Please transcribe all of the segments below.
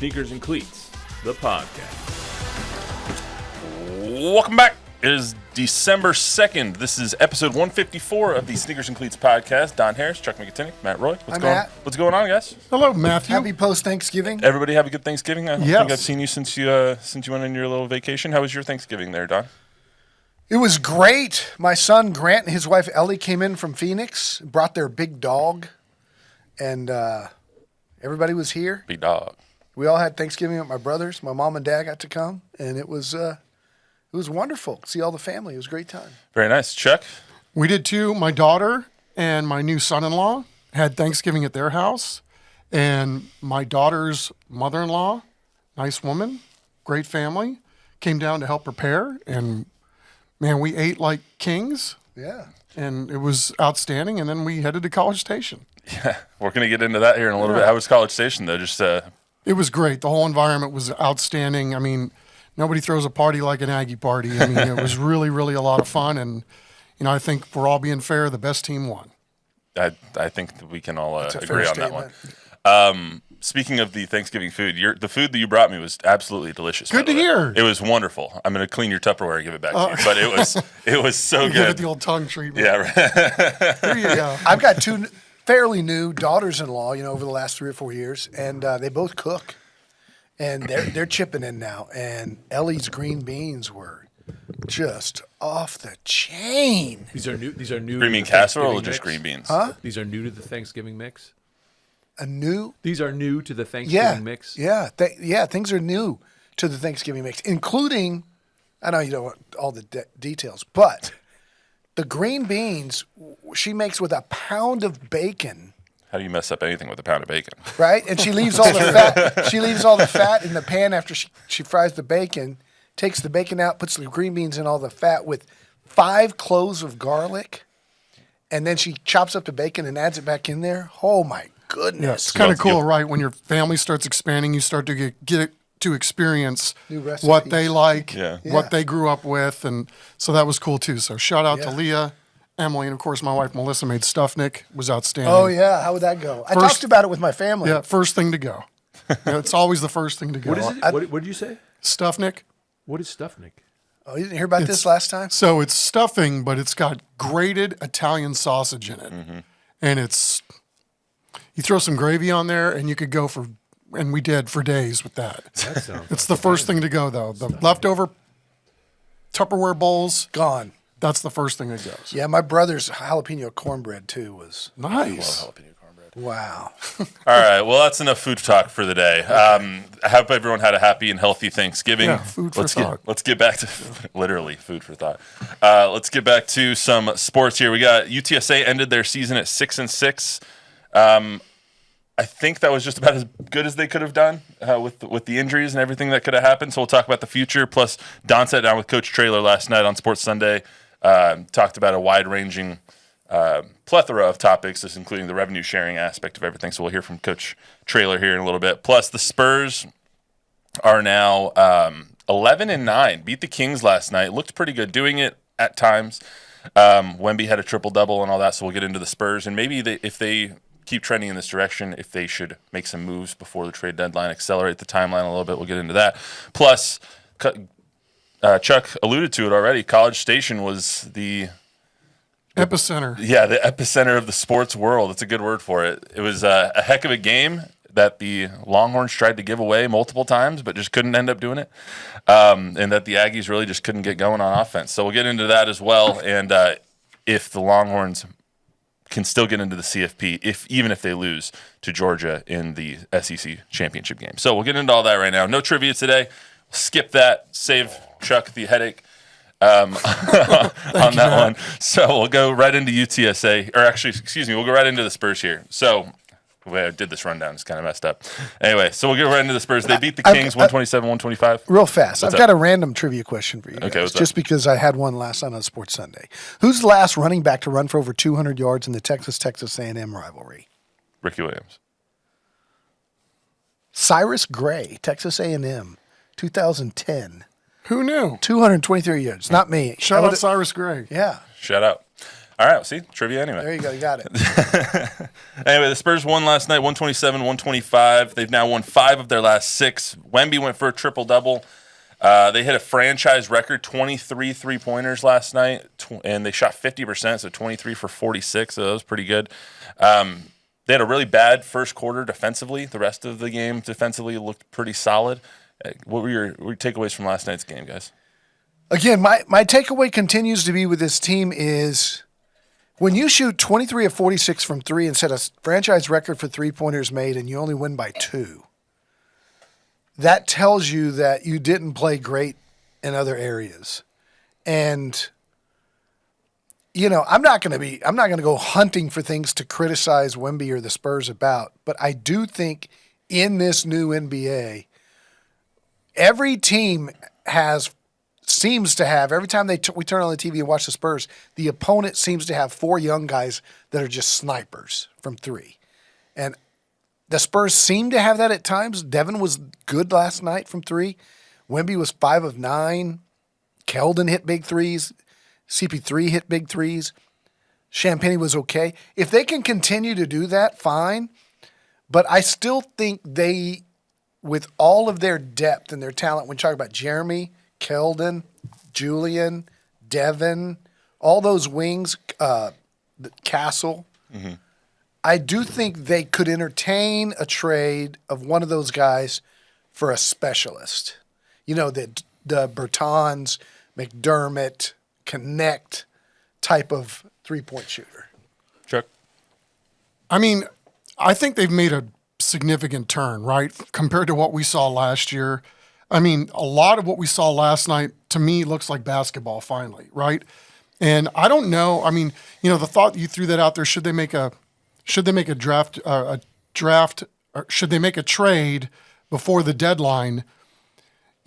Sneakers and Cleats, the podcast. Welcome back. It is December 2nd. This is episode 154 of the Sneakers and Cleats podcast. Don Harris, Chuck McIntyre, Matt Roy. What's going on, guys? Hello, Matthew. Happy post-Thanksgiving. Everybody have a good Thanksgiving? I Yes. think I've seen you since you went on your little vacation. How was your Thanksgiving there, Don? It was great. My son Grant and his wife Ellie came in from Phoenix, brought their big dog, and everybody was here. Big dog. We all had Thanksgiving with my brothers. My mom and dad got to come, and it was wonderful. See all the family. It was a great time. Very nice. Chuck? We did too. My daughter and my new son-in-law had Thanksgiving at their house, and my daughter's mother-in-law, nice woman, great family, came down to help prepare, and man, we ate like kings. Yeah. And it was outstanding, and then we headed to College Station. Yeah, we're going to get into that here in a little bit. How was College Station, though? Just It was great. The whole environment was outstanding. I mean, nobody throws a party like an Aggie party. I mean, it was really, really a lot of fun, and I think if we're all being fair, the best team won. I think that we can all agree fair on statement. that one. Speaking of the Thanksgiving food, the food that you brought me was absolutely delicious. Good to hear. It was wonderful. I'm going to clean your Tupperware and give it back to you. But it was so Give good. it the old tongue treatment. Yeah, right. There you go. I've got two fairly new daughters-in-law, over the last 3 or 4 years, and they both cook, and they're chipping in now. And Ellie's green beans were just off the chain. These are new. Green bean casserole or just green beans? Huh? These are new to the Thanksgiving mix. These are new to the Thanksgiving mix. Yeah, things are new to the Thanksgiving mix, including, I know you don't want all the details, but the green beans she makes with a pound of bacon. How do you mess up anything with a pound of bacon? Right? And she leaves all the fat. She leaves all the fat in the pan after she fries the bacon, takes the bacon out, puts the green beans in all the fat with 5 cloves of garlic, and then she chops up the bacon and adds it back in there. Oh, my goodness. Yeah, it's kind of cool, right? When your family starts expanding, you start to get to experience New recipes. what they like, Yeah. what they grew up with, and so that was cool too. So shout out to Yeah. Leah, Emily, and of course my wife Melissa made Stuffnik. Was outstanding. Oh, yeah. How would that go? I First- talked about it with my family. Yeah, first thing to go. It's always the first thing to go. What is it? What did you say? Stuffnik. What is Stuffnik? Oh, you didn't hear about this last time? So it's stuffing, but it's got grated Italian sausage in it, and you throw some gravy on there, and you could go and we did for days with that. That sounds. It's the first thing to go, though. The leftover Tupperware bowls, Gone. that's the first thing that goes. Yeah, my brother's jalapeno cornbread, too, was Nice. wow. All right. Well, that's enough food talk for the day. I hope everyone had a happy and healthy Thanksgiving. Yeah, food for thought. Let's get back to literally food for thought. Let's get back to some sports here. We got UTSA ended their season at 6-6. I think that was just about as good as they could have done with the injuries and everything that could have happened. So we'll talk about the future. Plus, Don sat down with Coach Traylor last night on Sports Sunday. Talked about a wide-ranging plethora of topics, this including the revenue sharing aspect of everything. So we'll hear from Coach Traylor here in a little bit. Plus, the Spurs are now 11-9. Beat the Kings last night. Looked pretty good doing it at times. Wemby had a triple-double and all that. So we'll get into the Spurs and maybe if they keep trending in this direction, if they should make some moves before the trade deadline, accelerate the timeline a little bit. We'll get into that. Plus, Chuck alluded to it already. College Station was the Epicenter. Yeah, the epicenter of the sports world. It's a good word for it. It was a heck of a game that the Longhorns tried to give away multiple times, but just couldn't end up doing it. And that the Aggies really just couldn't get going on offense. So we'll get into that as well. And if the Longhorns can still get into the CFP, even if they lose to Georgia in the SEC championship game. So we'll get into all that right now. No trivia today. Skip that. Save Chuck the headache on that one. So we'll go right into UTSA. Or actually, excuse me, we'll go right into the Spurs here. So the way I did this rundown is kind of messed up. Anyway, so we'll get right into the Spurs. They beat the Kings 127-125. Real fast. What's I've got a random trivia question for you guys, what's just up? because I had one last night on Sports Sunday. Who's the last running back to run for over 200 yards in the Texas A&M rivalry? Ricky Williams. Cyrus Gray, Texas A&M, 2010. Who knew? 223 yards. Not me. Shout out Cyrus Gray. Yeah. Shout out. All right, see, trivia anyway. There you go. You got it. Anyway, the Spurs won last night, 127-125. They've now won 5 of their last 6. Wemby went for a triple-double. They hit a franchise record 23 three-pointers last night, and they shot 50%, so 23 for 46, so that was pretty good. They had a really bad first quarter defensively. The rest of the game defensively looked pretty solid. What were your takeaways from last night's game, guys? Again, my takeaway continues to be with this team is when you shoot 23 of 46 from 3 and set a franchise record for three-pointers made and you only win by 2, that tells you that you didn't play great in other areas. And I'm not going to go hunting for things to criticize Wemby or the Spurs about, but I do think in this new NBA, every team seems to have, every time we turn on the TV and watch the Spurs, the opponent seems to have 4 young guys that are just snipers from 3. And the Spurs seem to have that at times. Devin was good last night from 3. Wemby was 5 of 9. Keldon hit big threes. CP3 hit big threes. Champagny was okay. If they can continue to do that, fine. But I still think they, with all of their depth and their talent, when you talk about Jeremy, Keldon, Julian, Devin, all those wings, Castle, I do think they could entertain a trade of one of those guys for a specialist. The Bertans, McDermott, Connect type of three-point shooter. Chuck? I mean, I think they've made a significant turn, right, compared to what we saw last year. I mean, a lot of what we saw last night, to me, looks like basketball finally, right? And I don't know. I mean, the thought you threw that out there, should they make a draft, or should they make a trade before the deadline?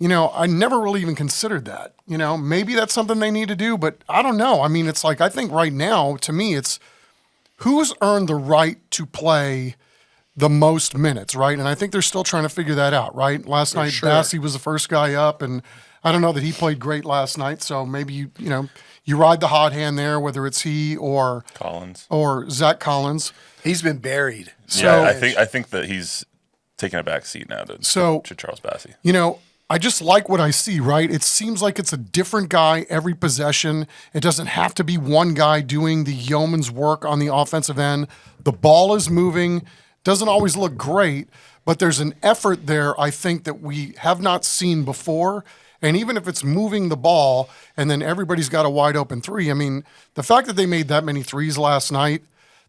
I never really even considered that. Maybe that's something they need to do, but I don't know. I mean, it's like, I think right now, to me, it's who's earned the right to play the most minutes, right? And I think they're still trying to figure that out, right? Last night, sure. Bassie was the first guy up, and I don't know that he played great last night, so maybe you ride the hot hand there, whether it's he or Collins or Zach Collins. He's been buried. Yeah, I think that he's taking a back seat now to Charles Bassie. I just like what I see, right? It seems like it's a different guy every possession. It doesn't have to be one guy doing the yeoman's work on the offensive end. The ball is moving. Doesn't always look great, but there's an effort there, I think, that we have not seen before. And even if it's moving the ball and then everybody's got a wide open 3, I mean, the fact that they made that many threes last night,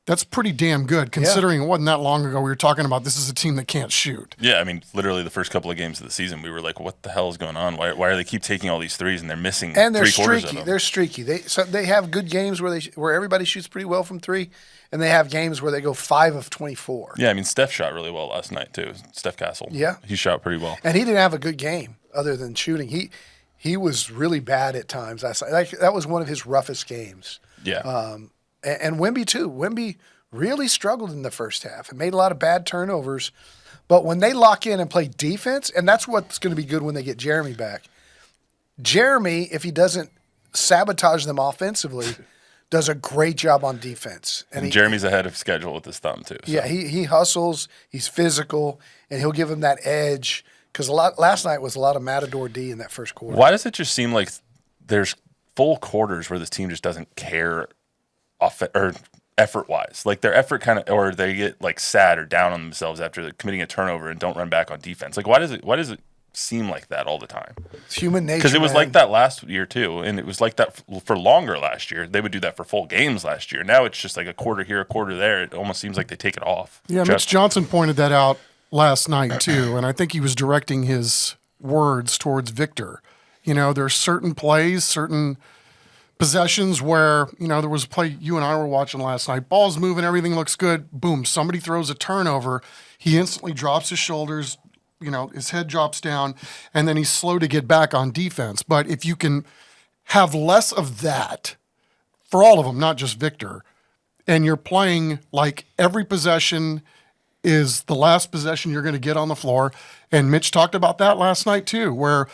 that's pretty damn good, considering it wasn't that long ago we were talking about this is a team that can't shoot. Yeah, I mean, literally the first couple of games of the season, we were like, what the hell is going on? Why are they keep taking all these threes and they're missing And they're three-quarters of streaky. them? They're streaky. They have good games where everybody shoots pretty well from 3, and they have games where they go 5 of 24. Yeah, I mean, Steph shot really well last night, too. Steph Castle. Yeah. He shot pretty well. And he didn't have a good game other than shooting. He was really bad at times. That was one of his roughest games. Yeah. And Wemby, too. Wemby really struggled in the first half and made a lot of bad turnovers. But when they lock in and play defense, and that's what's going to be good when they get Jeremy back. Jeremy, if he doesn't sabotage them offensively, does a great job on defense. And Jeremy's ahead of schedule with his thumb, too. So. Yeah, he hustles, he's physical, and he'll give him that edge. Because last night was a lot of Matador D in that first quarter. Why does it just seem like there's full quarters where this team just doesn't care effort-wise? Like their effort or they get like sad or down on themselves after committing a turnover and don't run back on defense. Like why does it seem like that all the time? It's human nature. Because it was like that last year too, and it was like that for longer last year. They would do that for full games last year. Now it's just like a quarter here, a quarter there. It almost seems like they take it off. Yeah, Mitch Johnson pointed that out last night too, and I think he was directing his words towards Victor. There's certain plays, certain possessions where, there was a play you and I were watching last night. Ball's moving, everything looks good. Boom, somebody throws a turnover. He instantly drops his shoulders, his head drops down, and then he's slow to get back on defense. But if you can have less of that for all of them, not just Victor, and you're playing like every possession is the last possession you're going to get on the floor. And Mitch talked about that last night too, where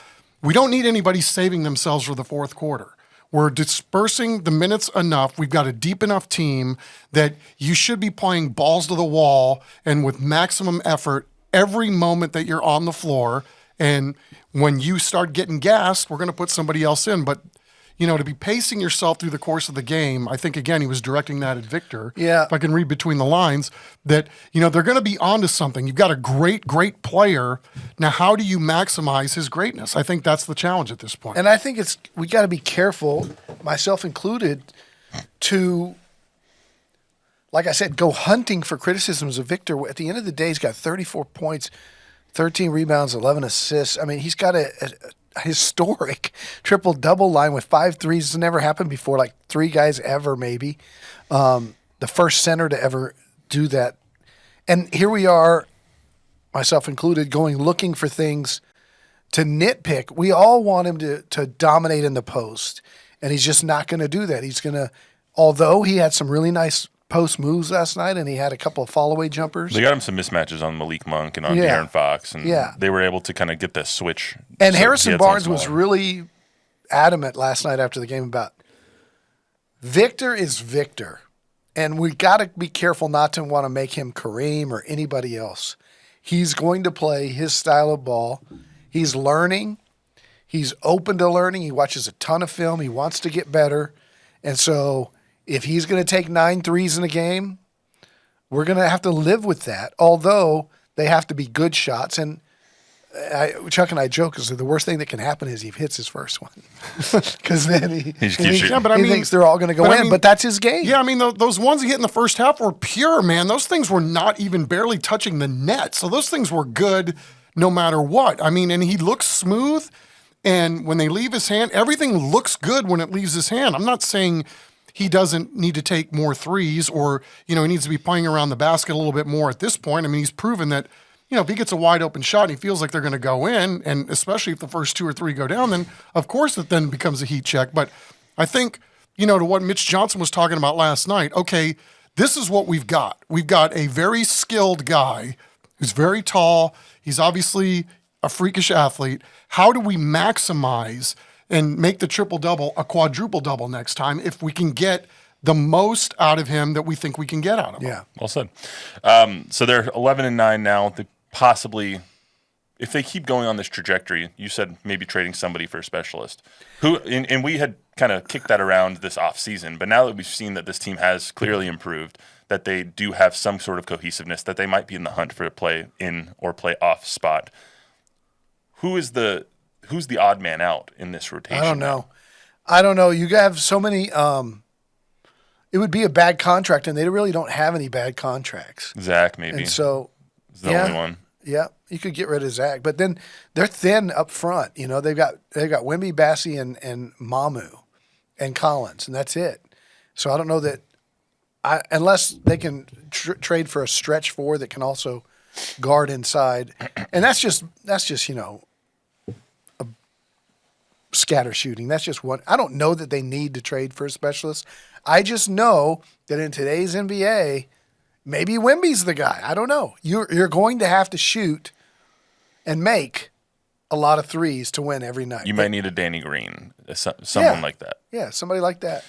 we don't need anybody saving themselves for the fourth quarter. We're dispersing the minutes enough. We've got a deep enough team that you should be playing balls to the wall and with maximum effort every moment that you're on the floor. And when you start getting gassed, we're going to put somebody else in. But, to be pacing yourself through the course of the game, I think, again, he was directing that at Victor. Yeah. If I can read between the lines, that, they're going to be onto something. You've got a great, great player. Now, how do you maximize his greatness? I think that's the challenge at this point. And I think we got to be careful, myself included, to, like I said, go hunting for criticisms of Victor. At the end of the day, he's got 34 points, 13 rebounds, 11 assists. I mean, he's got a historic triple-double line with 5 threes. It's never happened before, like 3 guys ever maybe. The first center to ever do that. And here we are, myself included, looking for things to nitpick. We all want him to dominate in the post, and he's just not going to do that. He's going to, although he had some really nice post moves last night, and he had a couple of fall-away jumpers. They got him some mismatches on Malik Monk and on Yeah. De'Aaron Fox, and Yeah. they were able to kind of get that switch. And So he Harrison had some Barnes was smaller. really adamant last night after the game about Victor is Victor. And we got to be careful not to want to make him Kareem or anybody else. He's going to play his style of ball. He's learning. He's open to learning. He watches a ton of film. He wants to get better. And so if he's going to take 9 threes in a game, we're going to have to live with that, although they have to be good shots. And Chuck and I joke is the worst thing that can happen is he hits his first one, because then he just keeps shooting. Yeah, but I mean, thinks they're all going to go in. But that's his game. Yeah, I mean, those ones he hit in the first half were pure, man. Those things were not even barely touching the net. So those things were good no matter what. I mean, and he looks smooth. And when they leave his hand, everything looks good when it leaves his hand. I'm not saying he doesn't need to take more threes or, he needs to be playing around the basket a little bit more at this point. I mean, he's proven that, if he gets a wide open shot and he feels like they're going to go in, and especially if the first 2 or 3 go down, then of course it then becomes a heat check. But I think, to what Mitch Johnson was talking about last night, okay, this is what we've got. We've got a very skilled guy who's very tall. He's obviously a freakish athlete. How do we maximize and make the triple-double a quadruple-double next time if we can get the most out of him that we think we can get out of him? Yeah. Well said. So they're 11-9 now. They possibly, if they keep going on this trajectory, you said maybe trading somebody for a specialist. And we had kind of kicked that around this offseason, but now that we've seen that this team has clearly improved, that they do have some sort of cohesiveness, that they might be in the hunt for a play in or play off spot. Who's the odd man out in this rotation? I don't know. You have so many. It would be a bad contract, and they really don't have any bad contracts. Zach, maybe. And so, Is the only one. Yeah, you could get rid of Zach, but then they're thin up front. They've got Wemby, Bassey, and Mamu, and Collins, and that's it. So I don't know that, unless they can trade for a stretch 4 that can also guard inside, and that's just a scatter shooting. That's just one. I don't know that they need to trade for a specialist. I just know that in today's NBA, maybe Wemby's the guy. I don't know. You're going to have to shoot and make a lot of threes to win every night. You might need a Danny Green, someone like that. Yeah, somebody like that.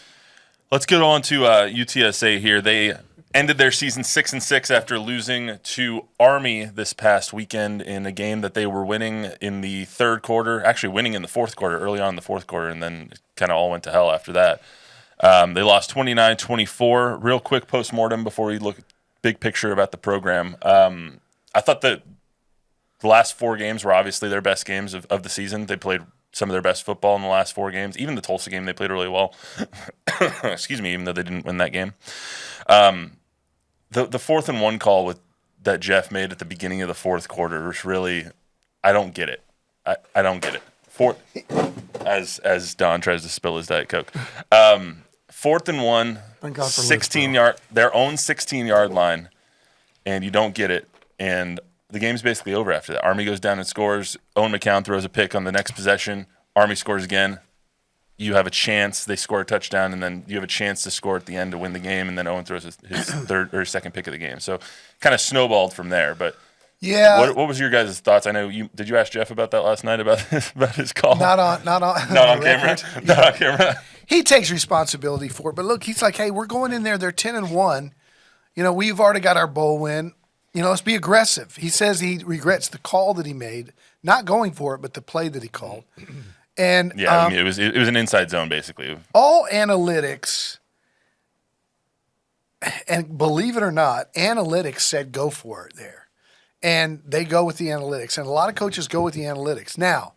Let's get on to UTSA here. They ended their season 6-6 after losing to Army this past weekend in a game that they were winning in the third quarter, actually winning in the fourth quarter, early on in the fourth quarter, and then it kind of all went to hell after that. They lost 29-24. Real quick postmortem before we look big picture about the program. I thought that the last 4 games were obviously their best games of the season. They played some of their best football in the last 4 games. Even the Tulsa game, they played really well. Excuse me, even though they didn't win that game. The 4th and 1 call that Jeff made at the beginning of the fourth quarter was really, I don't get it. I don't get it. As Don tries to spill his Diet Coke. 4th and 1, Thank God for 16-yard, their own 16-yard line, and you don't get it. And the game's basically over after that. Army goes down and scores. Owen McCown throws a pick on the next possession. Army scores again. You have a chance. They score a touchdown, and then you have a chance to score at the end to win the game, and then Owen throws his third or second pick of the game. So kind of snowballed from there. But yeah, what was your guys' thoughts? I know did you ask Jeff about that last night about his call? Not on Not on camera. Not on camera. he takes responsibility for it. But look, he's like, hey, we're going in there. They're 10-1. We've already got our bowl win. Let's be aggressive. He says he regrets the call that he made, not going for it, but the play that he called. And yeah, it was an inside zone basically. All analytics, and believe it or not, analytics said go for it there. And they go with the analytics. And a lot of coaches go with the analytics. Now,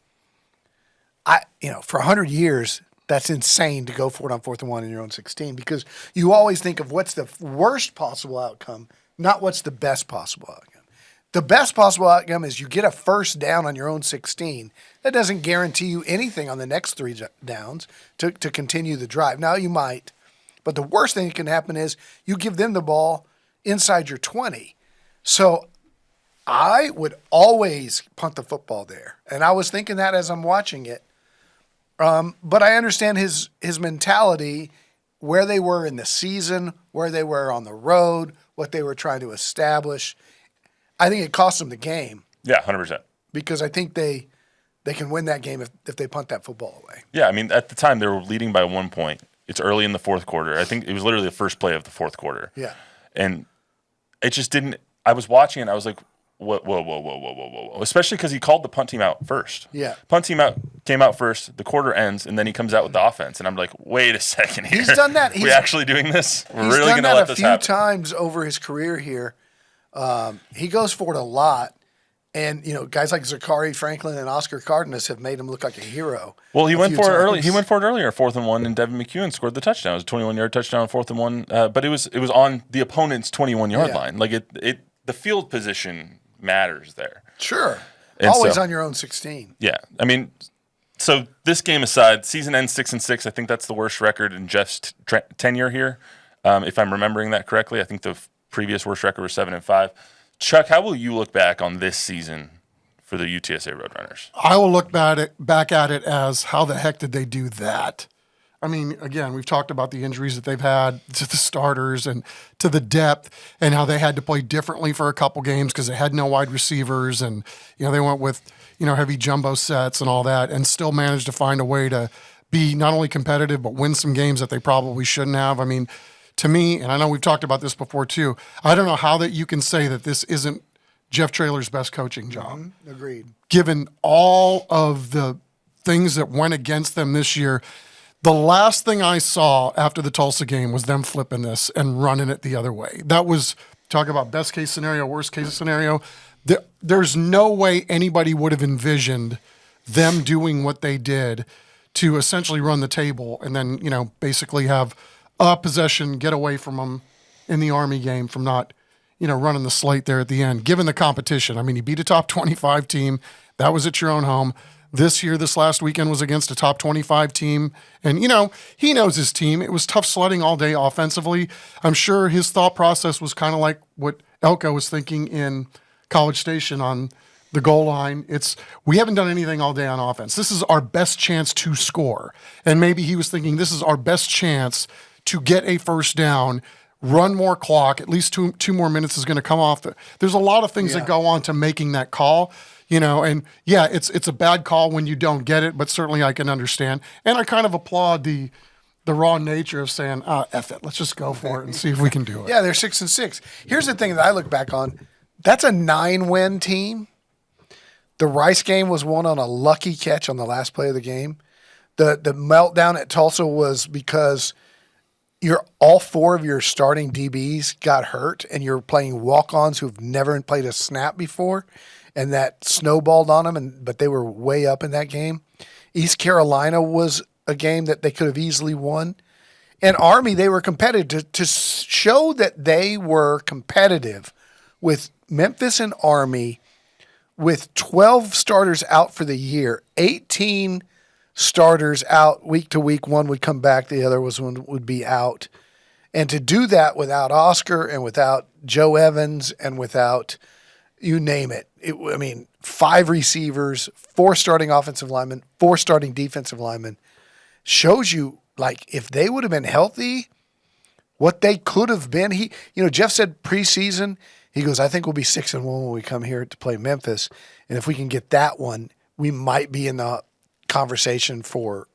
for 100 years, that's insane to go for it on 4th and 1 in your own 16 because you always think of what's the worst possible outcome, not what's the best possible outcome. The best possible outcome is you get a first down on your own 16. That doesn't guarantee you anything on the next 3 downs to continue the drive. Now, you might. But the worst thing that can happen is you give them the ball inside your 20. So I would always punt the football there. And I was thinking that as I'm watching it. But I understand his mentality, where they were in the season, where they were on the road, what they were trying to establish. I think it cost them the game. Yeah, 100%. Because I think they can win that game if they punt that football away. Yeah, I mean, at the time, they were leading by 1 point. It's early in the fourth quarter. I think it was literally the first play of the fourth quarter. Yeah. And it just didn't – I was watching it, and I was like, whoa. Especially because he called the punt team out first. Yeah. Punt team came out first, the quarter ends, and then he comes out with the offense. And I'm like, wait a second here. He's done that. We actually doing this? We're really going to He's done let that this a few happen? times over his career here. He goes for it a lot. And, guys like Zachary Franklin and Oscar Cardenas have made him look like a hero. Well, he went few for it early. times. He went for it earlier, 4th and 1, and Devin McEwen scored the touchdown. It was a 21-yard touchdown, 4th and 1. But it was on the opponent's 21-yard line. Like the field position matters there. Sure. And Always so- on your own 16. Yeah, I mean, so this game aside, season ends 6-6. I think that's the worst record in Jeff's tenure here, if I'm remembering that correctly. I think the previous worst record was 7-5. Chuck, how will you look back on this season for the UTSA Roadrunners? I will look back at it as how the heck did they do that? I mean, again, we've talked about the injuries that they've had to the starters and to the depth and how they had to play differently for a couple games because they had no wide receivers and, they went with, heavy jumbo sets and all that and still managed to find a way to be not only competitive but win some games that they probably shouldn't have. I mean, to me, and I know we've talked about this before too, I don't know how that you can say that this isn't Jeff Traylor's best coaching job. Mm-hmm. Agreed. Given all of the things that went against them this year, the last thing I saw after the Tulsa game was them flipping this and running it the other way. That was, talk about best case scenario, worst case scenario. There's no way anybody would have envisioned them doing what they did to essentially run the table and then, basically have a possession, get away from them in the Army game from not, running the slate there at the end, given the competition. I mean, you beat a top 25 team. That was at your own home. This last weekend was against a top 25 team. And, he knows his team. It was tough sledding all day offensively. I'm sure his thought process was kind of like what Elko was thinking in College Station on the goal line. We haven't done anything all day on offense. This is our best chance to score. And maybe he was thinking this is our best chance to get a first down, run more clock, at least two more minutes is going to come off. There's a lot of things that go on to making that call, and yeah, it's a bad call when you don't get it, but certainly I can understand. And I kind of applaud the raw nature of saying, F it, let's just go for it and see if we can do it. Yeah, they're 6-6. Here's the thing that I look back on. That's a 9-win team. The Rice game was won on a lucky catch on the last play of the game. The meltdown at Tulsa was because all 4 of your starting DBs got hurt, and you're playing walk-ons who've never played a snap before, and that snowballed on them. But they were way up in that game. East Carolina was a game that they could have easily won. And Army, they were competitive to show that they were competitive with Memphis and Army, with 12 starters out for the year, 18 starters out week to week. One would come back, the other would be out. And to do that without Oscar and without Joe Evans and without, you name it. 5 receivers, 4 starting offensive linemen, 4 starting defensive linemen, shows you, like, if they would have been healthy, what they could have been. Jeff said preseason, he goes, I think we'll be 6-1 when we come here to play Memphis. And if we can get that one, we might be in the conversation for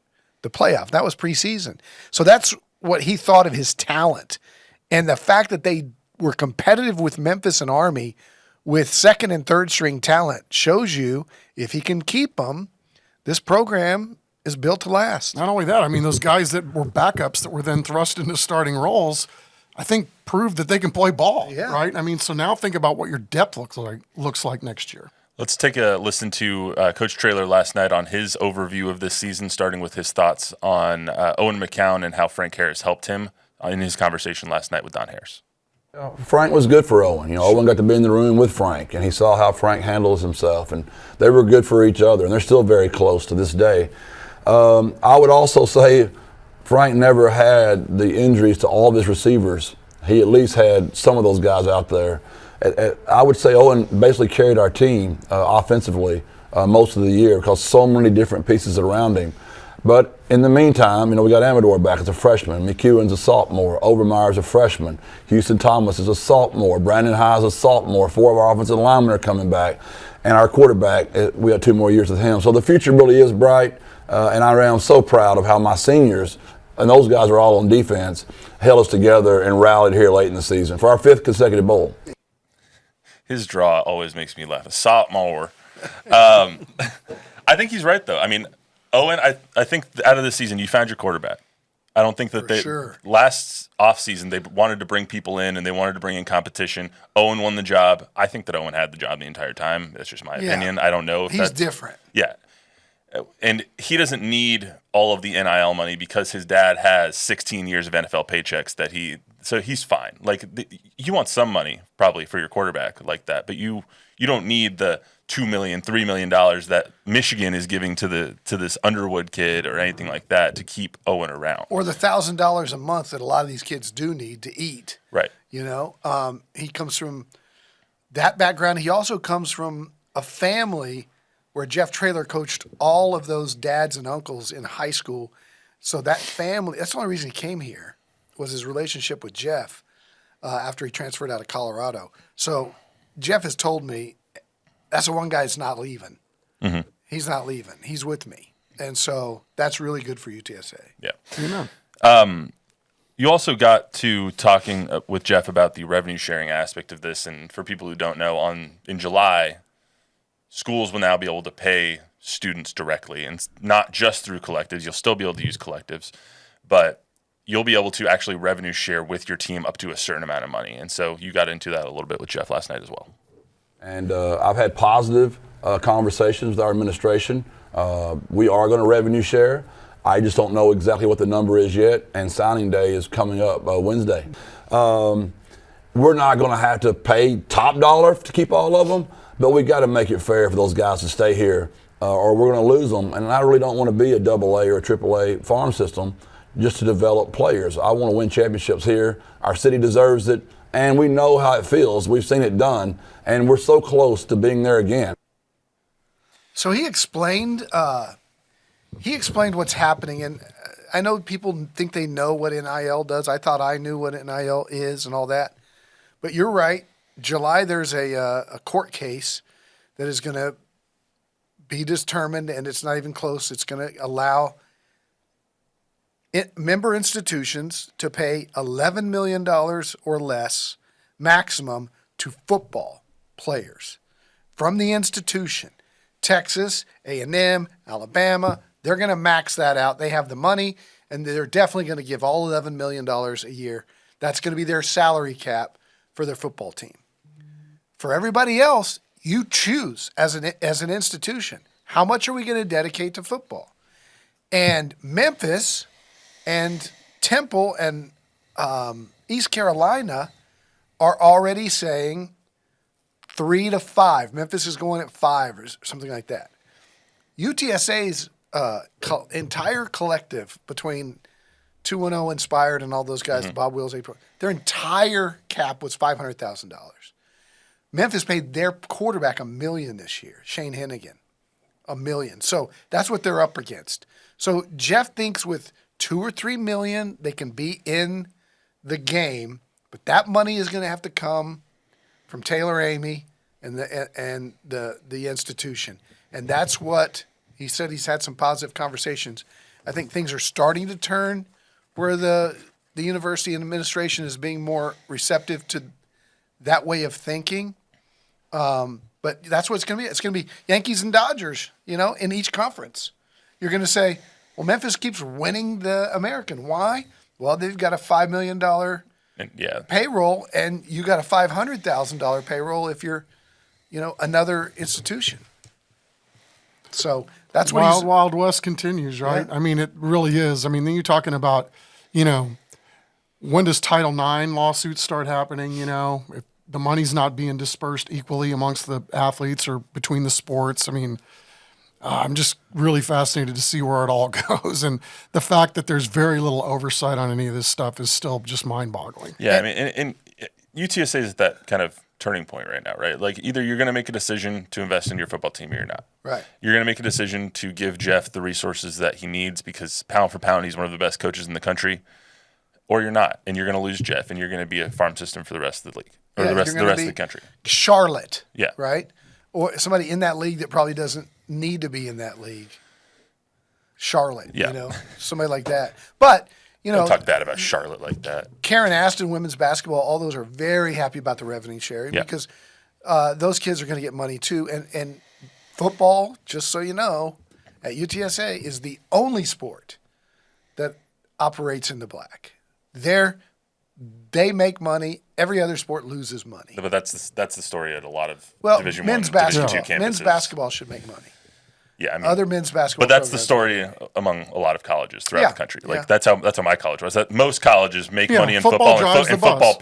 the playoff. That was preseason. So that's what he thought of his talent. And the fact that they were competitive with Memphis and Army with second and third string talent shows you if he can keep them, this program is built to last. Not only that, I mean, those guys that were backups that were then thrust into starting roles, I think proved that they can play ball, right? I mean, so now think about what your depth looks like next year. Let's take a listen to Coach Traylor last night on his overview of this season, starting with his thoughts on Owen McCown and how Frank Harris helped him in his conversation last night with Don Harris. Frank was good for Owen. Owen got to be in the room with Frank, and he saw how Frank handles himself, and they were good for each other, and they're still very close to this day. I would also say Frank never had the injuries to all of his receivers. He at least had some of those guys out there. I would say Owen basically carried our team offensively most of the year because so many different pieces around him. But in the meantime, we got Amador back as a freshman. McEwen's a sophomore. Overmeyer's a freshman. Houston Thomas is a sophomore. Brandon High a sophomore. 4 of our offensive linemen are coming back. And our quarterback, we got 2 more years with him. So the future really is bright. And I am so proud of how my seniors, and those guys are all on defense, held us together and rallied here late in the season for our 5th consecutive bowl. His draw always makes me laugh. A sophomore. I think he's right, though. I mean, Owen, I think out of this season, you found your quarterback. I don't think that last offseason they wanted to bring people in and they wanted to bring in competition. Owen won the job. I think that Owen had the job the entire time. That's just my opinion. I don't know if he's different. Yeah. And he doesn't need all of the NIL money because his dad has 16 years of NFL paychecks so he's fine. Like you want some money probably for your quarterback like that, but you don't need the $2 million, $3 million that Michigan is giving to this Underwood kid or anything like that to keep Owen around. Or the $1,000 a month that a lot of these kids do need to eat. Right. He comes from that background. He also comes from a family where Jeff Traylor coached all of those dads and uncles in high school. So that family, that's the only reason he came here, was his relationship with Jeff after he transferred out of Colorado. So Jeff has told me that's the one guy that's not leaving. Mm-hmm. He's not leaving. He's with me. And so that's really good for UTSA. Yeah. You also got to talking with Jeff about the revenue sharing aspect of this. And for people who don't know, in July, schools will now be able to pay students directly, and not just through collectives. You'll still be able to use collectives, but you'll be able to actually revenue share with your team up to a certain amount of money. And so you got into that a little bit with Jeff last night as well. And I've had positive conversations with our administration. We are going to revenue share. I just don't know exactly what the number is yet, and signing day is coming up Wednesday. We're not going to have to pay top dollar to keep all of them, but we got to make it fair for those guys to stay here, or we're going to lose them. And I really don't want to be a AA or a AAA farm system just to develop players. I want to win championships here. Our city deserves it, and we know how it feels. We've seen it done, and we're so close to being there again. So he explained what's happening, and I know people think they know what NIL does. I thought I knew what NIL is and all that, but you're right. July, there's a court case that is going to be determined, and it's not even close. It's going to allow member institutions to pay $11 million or less maximum to football players from the institution. Texas, A&M, Alabama, they're going to max that out. They have the money, and they're definitely going to give all $11 million a year. That's going to be their salary cap for their football team. For everybody else, you choose as an institution, how much are we going to dedicate to football? And Memphis and Temple and East Carolina are already saying 3 to 5. Memphis is going at 5 or something like that. UTSA's entire collective between 2-0 Inspired and all those guys, Bob Wills, their entire cap was $500,000. Memphis paid their quarterback $1 million this year, Shane Hennigan, $1 million. So that's what they're up against. So Jeff thinks with $2 or $3 million they can be in the game, but that money is going to have to come from Taylor Amy and the institution, and that's what he said. He's had some positive conversations I think things are starting to turn where the university and administration is being more receptive to that way of thinking. But that's what it's going to be. It's going to be Yankees and Dodgers, in each conference. You're going to say, well, Memphis keeps winning the American. Why? Well, they've got a $5 million payroll, and you got a $500,000 payroll if you're, another institution. So that's what Wild West continues, right? Yeah. I mean, it really is. I mean, then you're talking about, when does Title IX lawsuits start happening? If the money's not being dispersed equally amongst the athletes or between the sports. I mean, I'm just really fascinated to see where it all goes. And the fact that there's very little oversight on any of this stuff is still just mind-boggling. Yeah, I mean, and UTSA is at that kind of turning point right now, right? Like either you're going to make a decision to invest in your football team or you're not. Right. You're going to make a decision to give Jeff the resources that he needs because pound for pound, he's one of the best coaches in the country, or you're not. And you're going to lose Jeff and you're going to be a farm system for the rest of the league or the rest of the country. Charlotte. Yeah. Right? Or somebody in that league that probably doesn't need to be in that league. Charlotte, somebody like that. But, Don't talk bad about Charlotte like that. Karen Aston, women's basketball, all those are very happy about the revenue sharing because those kids are going to get money too. And football, just so you know, at UTSA is the only sport that operates in the black. They make money. Every other sport loses money. But that's the story at a lot of Division men's I, Division basketball. II campuses. Men's basketball should make money. Yeah, I mean, Other men's basketball. but that's the programs. story among a lot of colleges throughout the country. Like Yeah. that's how my college was. That most colleges make money in football football, drives and the bus. football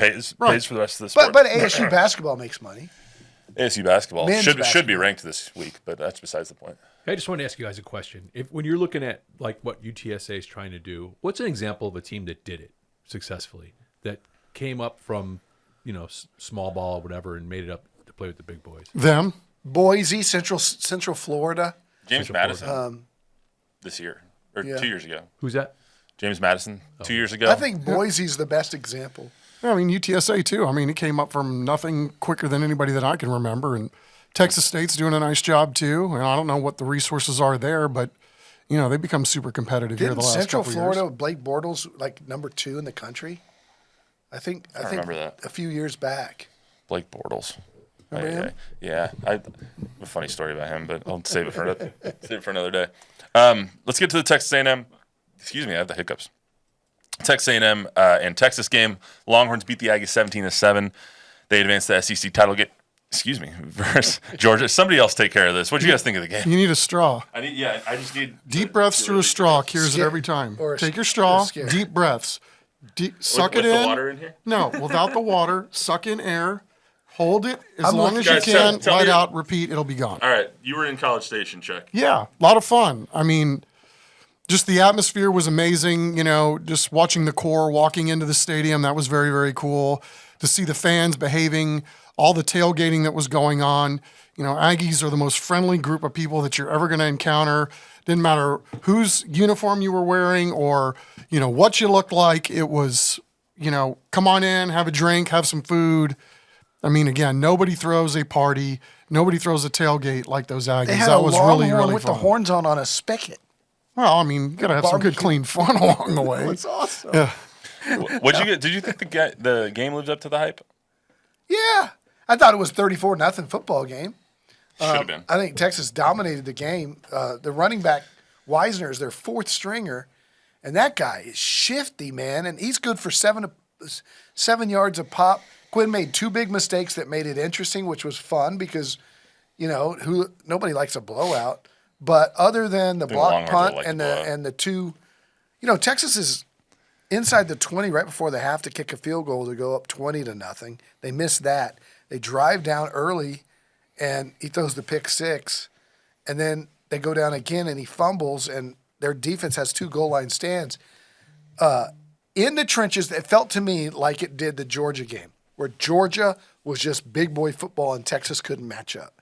pays for the rest of the sport. But ASU basketball makes money. ASU basketball Men's should be basketball. ranked this week, but that's besides the point. I just want to ask you guys a question. When you're looking at like what UTSA is trying to do, what's an example of a team that did it successfully, that came up from, small ball or whatever and made it up to play with the big boys? Them? Boise, Central Florida. James Madison this year or 2 years ago. Who's that? James Madison 2 years ago. I think Boise's the best example. I mean, UTSA too. I mean, it came up from nothing quicker than anybody that I can remember. And Texas State's doing a nice job too. And I don't know what the resources are there, but, they've become super competitive here the Didn't last Central couple Florida years. with Blake Bortles like number 2 in the country? I think remember that. a few years back. Blake Bortles. Remember him? Yeah, I have a funny story about him, but I'll save it for another day. Let's get to the Texas A&M. Excuse me, I have the hiccups. Texas A&M and Texas game. Longhorns beat the Aggies 17-7. They advanced the SEC title game. Excuse me, versus Georgia. Somebody else take care of this. What do you guys think of the game? You need a straw. I just need Deep breaths through a straw cures it every time. Take your straw, deep breaths. Suck it with in. the water in here? No, without the water. Suck in air. Hold it as long as Guys, you can. tell Let me- out. Repeat. It'll be gone. All right, you were in College Station, check. Yeah, a lot of fun. I mean, just the atmosphere was amazing. Just watching the core walking into the stadium, that was very, very cool. To see the fans behaving, all the tailgating that was going on. Aggies are the most friendly group of people that you're ever going to encounter. Didn't matter whose uniform you were wearing or, what you looked like. It was, come on in, have a drink, have some food. I mean, again, nobody throws a party. Nobody throws a tailgate like those Aggies. They had That a was Longhorn really, really with fun. the horns on a spigot. Well, I mean, you got to have some good, Barbecue. clean fun along the way. That's awesome. Yeah. What'd you get? Did you think the game lived up to the hype? Yeah. I thought it was 34-0 football game. Should have been. I think Texas dominated the game. The running back, Wisner, is their fourth stringer, and that guy is shifty, man, and he's good for 7 yards a pop. Quinn made 2 big mistakes that made it interesting, which was fun because, nobody likes a blowout. But other than the block Longhorns punt will like and the blowout. the 2, Texas is inside the 20 right before the half to kick a field goal to go up 20-0. They missed that. They drive down early, and he throws the pick 6, and then they go down again, and he fumbles, and their defense has 2 goal line stands. In the trenches, it felt to me like it did the Georgia game, where Georgia was just big boy football and Texas couldn't match up.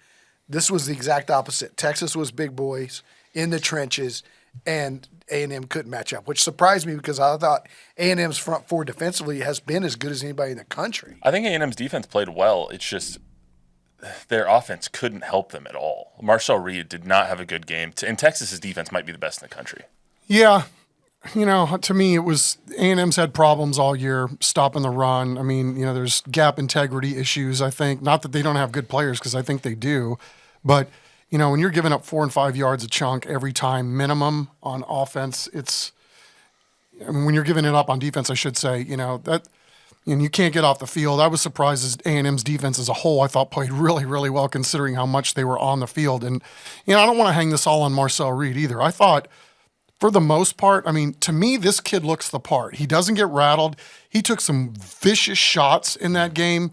This was the exact opposite. Texas was big boys in the trenches, and A&M couldn't match up, which surprised me because I thought A&M's front four defensively has been as good as anybody in the country. I think A&M's defense played well. It's just their offense couldn't help them at all. Marcel Reed did not have a good game, and Texas's defense might be the best in the country. Yeah. To me, it was A&M's had problems all year stopping the run. I mean, there's gap integrity issues, I think. Not that they don't have good players, because I think they do. But, when you're giving up 4 and 5 yards a chunk every time minimum on offense, when you're giving it up on defense, I should say, and you can't get off the field. I was surprised as A&M's defense as a whole, I thought played really, really well considering how much they were on the field. And, I don't want to hang this all on Marcel Reed either. I thought, for the most part, to me, this kid looks the part. He doesn't get rattled. He took some vicious shots in that game.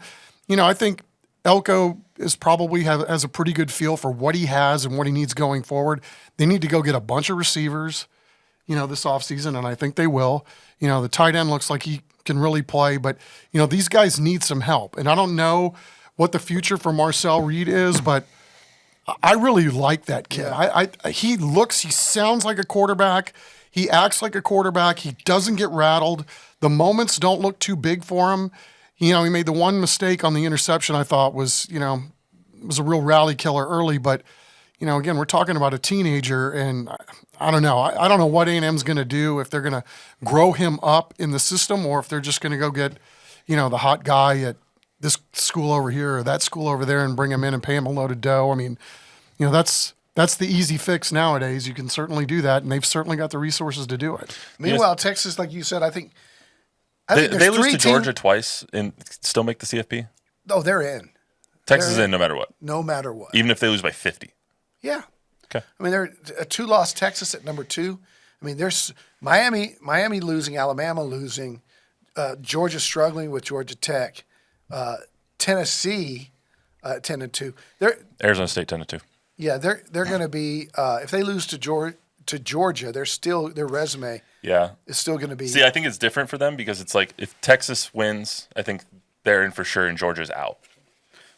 I think Elko is probably has a pretty good feel for what he has and what he needs going forward. They need to go get a bunch of receivers, this offseason, and I think they will. The tight end looks like he can really play, but, these guys need some help. And I don't know what the future for Marcel Reed is, but I really like that kid. Yeah. He sounds like a quarterback. He acts like a quarterback. He doesn't get rattled. The moments don't look too big for him. He made the one mistake on the interception I thought was a real rally killer early. But, again, we're talking about a teenager, and I don't know. I don't know what A&M's going to do, if they're going to grow him up in the system or if they're just going to go get, the hot guy at this school over here or that school over there and bring him in and pay him a load of dough. I mean, that's the easy fix nowadays. You can certainly do that, and they've certainly got the resources to do it. Meanwhile, Texas, like you said, I think they lose to Georgia twice and still make the CFP. Oh, they're in. Texas is in no matter what. No matter what. Even if they lose by 50. Yeah. Okay. They're a 2-loss Texas at number 2. There's Miami losing, Alabama losing, Georgia struggling with Georgia Tech. Tennessee, 10-2. Arizona State 10-2. Yeah, they're going to be if they lose to Georgia, they're still their resume. Yeah, is still going to be. See, I think it's different for them because it's like if Texas wins, I think they're in for sure, and Georgia's out.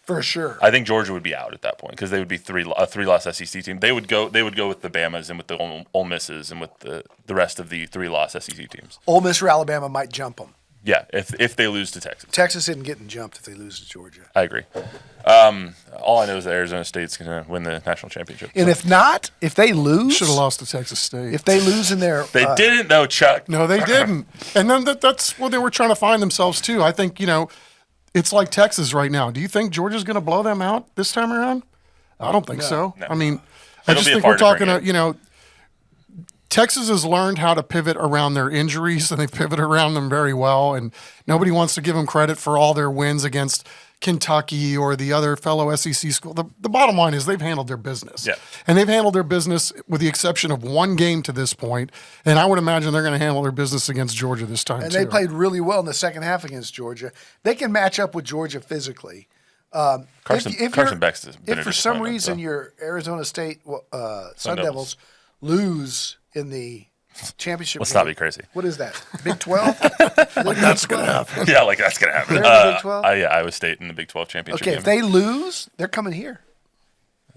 For sure. I think Georgia would be out at that point because they would be a 3-loss SEC team. They would go with the Bamas and with the Ole Misses and with the rest of the 3-loss SEC teams. Ole Miss or Alabama might jump them. Yeah, if they lose to Texas. Texas isn't getting jumped if they lose to Georgia. I agree. All I know is that Arizona State's going to win the national championship. And if not, if they lose, Should have lost to Texas State. if they lose in their They didn't, though, Chuck. No, they didn't. And then that's what they were trying to find themselves, too. I think, it's like Texas right now. Do you think Georgia's going to blow them out this time around? I don't think so. No. I mean, I It'll just be a think far we're talking, different Texas has learned how to pivot around their injuries, and they pivot around them very well. And nobody wants to give them credit for all their wins against Kentucky or the other fellow SEC school. The bottom line is they've handled their business. Yeah. And they've handled their business with the exception of one game to this point. And I would imagine they're going to handle their business against Georgia this time, and too. they played really well in the second half against Georgia. They can match up with Georgia physically. Carson Beck's has been if a for some disappointment, reason so. your Arizona State Sun Devils. Devils lose in the championship, Let's game, not be crazy. What is that? Big 12? That's going to happen. Yeah, like that's going to happen. They're in the Big 12? Yeah, Iowa State in the Big 12 championship Okay, game. if they lose, they're coming here.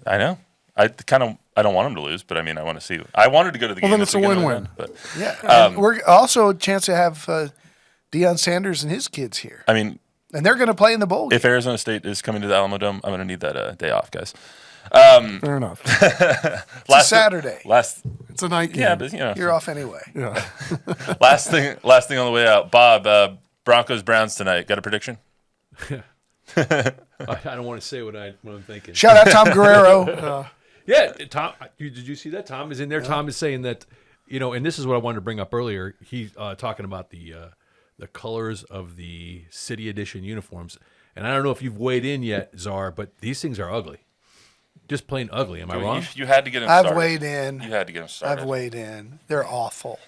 I know. I don't want them to lose, but I want to see. I wanted to go to the game. then it's a win-win. But Yeah, and we're also a chance to have Deion Sanders and his kids here, and they're going to play in the bowl game. if Arizona State is coming to the Alamo Dome, I'm going to need that day off, guys. Fair enough. It's a Saturday. It's a night game. Yeah, but You're off anyway. Yeah. last thing on the way out. Bob, Broncos Browns tonight. Got a prediction? I don't want to say what I'm thinking. Shout out Tom Guerrero. Yeah, Tom. Did you see that? Tom is in there. Tom is saying that, and this is what I wanted to bring up earlier. He's talking about the colors of the city edition uniforms, and I don't know if you've weighed in yet, Czar, but these things are ugly. Just plain ugly. Am I wrong? You had to get them started. I've weighed in. You had to get them started. I've weighed in. They're awful.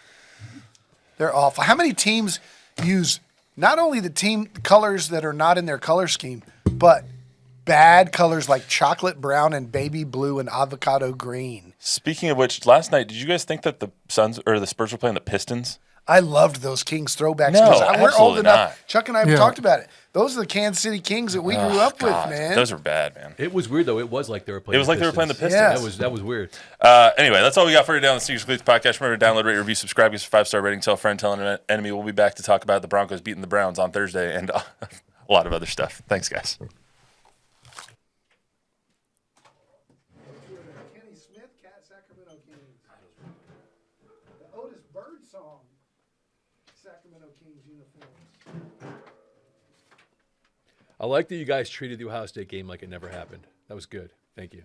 They're awful. How many teams use not only the team colors that are not in their color scheme, but bad colors like chocolate brown and baby blue and avocado green? Speaking of which, last night, did you guys think that the Spurs were playing the Pistons? I loved those Kings throwbacks. No, 'cause we're old absolutely enough. not. Chuck and I have talked about it. Those are the Kansas City Kings that we grew up with, man. Those are bad, man. It was weird though. It was like they were playing. It was like they were playing the Pistons. Yes. That was weird. Anyway, that's all we got for today on the Sneakers and Cleats podcast. Remember to download, rate, review, subscribe, give us a 5-star rating, tell a friend, tell an enemy. We'll be back to talk about the Broncos beating the Browns on Thursday and a lot of other stuff. Thanks, guys. Kenny Smith, Sacramento Kings. song. Sacramento Kings uniforms. I like that you guys treated the Ohio State game like it never happened. That was good. Thank you.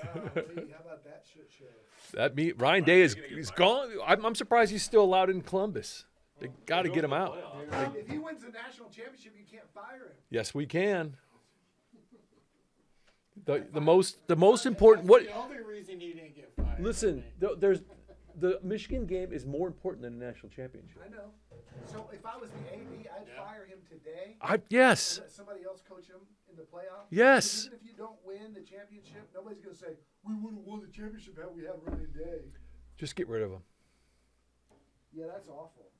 How about that shit show? Ryan Day is gone. I'm surprised he's still allowed in Columbus. They got to get him out. If he wins the national championship, you can't fire him. Yes, we can. The most important what? The only reason he didn't get fired. Listen, there's the Michigan game is more important than the national championship. I know. So if I was the AD, I'd fire him today. Yes. And let somebody else coach him in the playoffs. Yes. Even if you don't win the championship, nobody's going to say, we would have won the championship had we had Ryan Day. Just get rid of him. Yeah, that's awful.